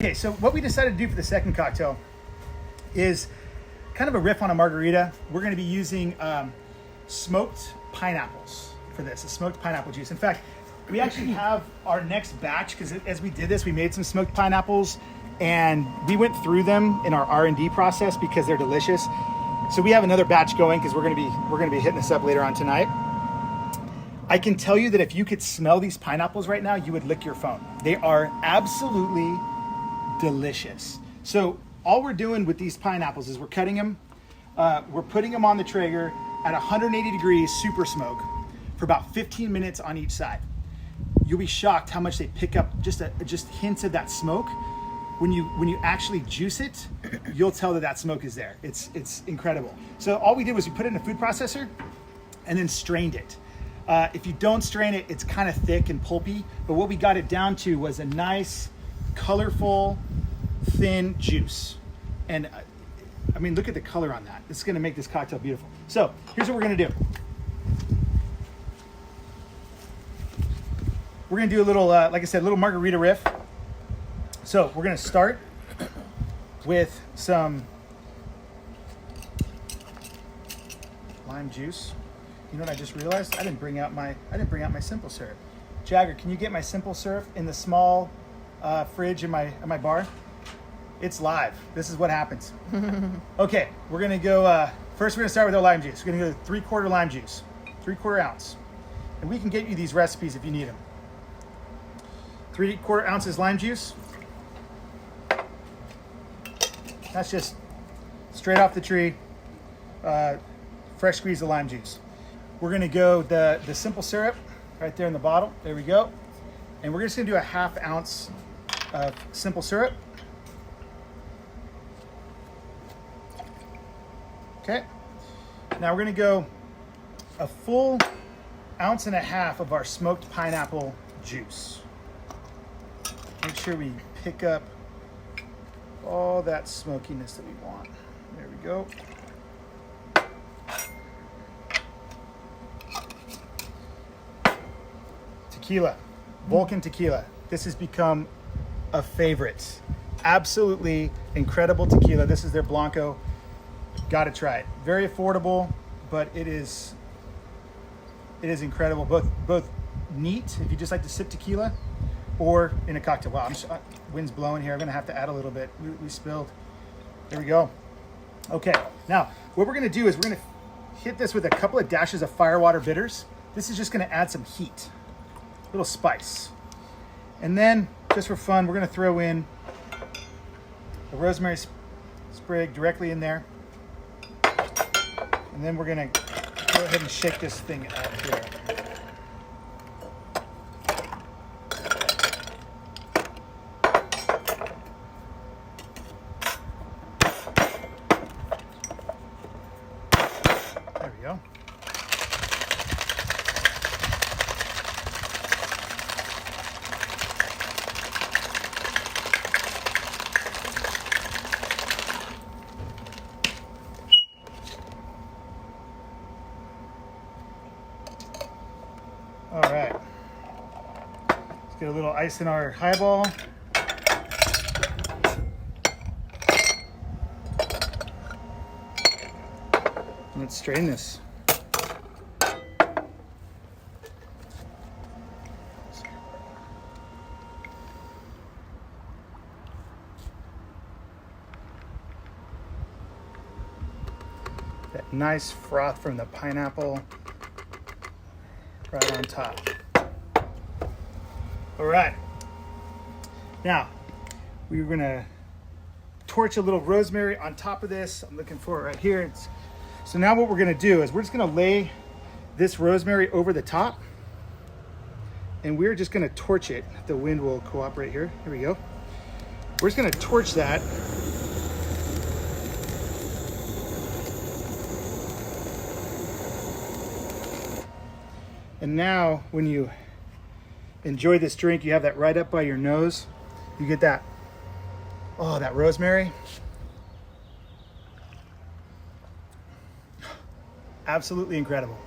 Okay, so what we decided to do for the second cocktail is kind of a riff on a margarita. We're going to be using smoked pineapples for this, a smoked pineapple juice. In fact, we actually have our next batch, because as we did this, we made some smoked pineapples and we went through them in our R&D process because they're delicious. So we have another batch going because we're going to be hitting this up later on tonight. I can tell you that if you could smell these pineapples right now, you would lick your phone. They are absolutely delicious. So all we're doing with these pineapples is we're cutting them, we're putting them on the Traeger at 180 degrees super smoke for about 15 minutes on each side. You'll be shocked how much they pick up just hints of that smoke. When you actually juice it, you'll tell that smoke is there. It's incredible. So all we did was we put it in a food processor and then strained it. If you don't strain it, it's kind of thick and pulpy, but what we got it down to was a nice, colorful, thin juice. And I mean, look at the color on that. It's gonna make this cocktail beautiful. So here's what we're gonna do. We're gonna do a little, like I said, a little margarita riff. So we're gonna start with some lime juice. You know what I just realized? I didn't bring out my simple syrup. Jagger, can you get my simple syrup in the small fridge in my bar? It's live. This is what happens. Okay, we're gonna go. First, we're gonna start with our lime juice. We're gonna go 3/4 lime juice, 3/4 ounce, and we can get you these recipes if you need them. 3/4 ounces lime juice. That's just straight off the tree, fresh squeeze of lime juice. We're gonna go the simple syrup right there in the bottle. There we go. And we're just gonna do a 1/2 ounce of simple syrup. Okay. Now we're gonna go a full 1.5 ounces of our smoked pineapple juice. Make sure we pick up all that smokiness that we want. There we go. Tequila, Volcan Tequila. This has become a favorite. Absolutely incredible tequila. This is their Blanco. Gotta try it. Very affordable, but it is incredible. Both neat, if you just like to sip tequila, or in a cocktail. Wow, wind's blowing here. I'm gonna have to add a little bit. We spilled. There we go. Okay, now what we're gonna do is we're gonna hit this with a couple of dashes of firewater bitters. This is just gonna add some heat, a little spice. And then, just for fun, we're gonna throw in the rosemary sprig directly in there. And then we're gonna go ahead and shake this thing out here. There we go. All right, let's get a little ice in our highball. Let's strain this. That nice froth from the pineapple right on top. All right. Now, we're gonna torch a little rosemary on top of this. I'm looking for it right here. So now what we're gonna do is we're just gonna lay this rosemary over the top, and we're just gonna torch it. The wind will cooperate here. Here we go. We're just gonna torch that. And now when you enjoy this drink, you have that right up by your nose. You get that, oh, that rosemary. Absolutely incredible.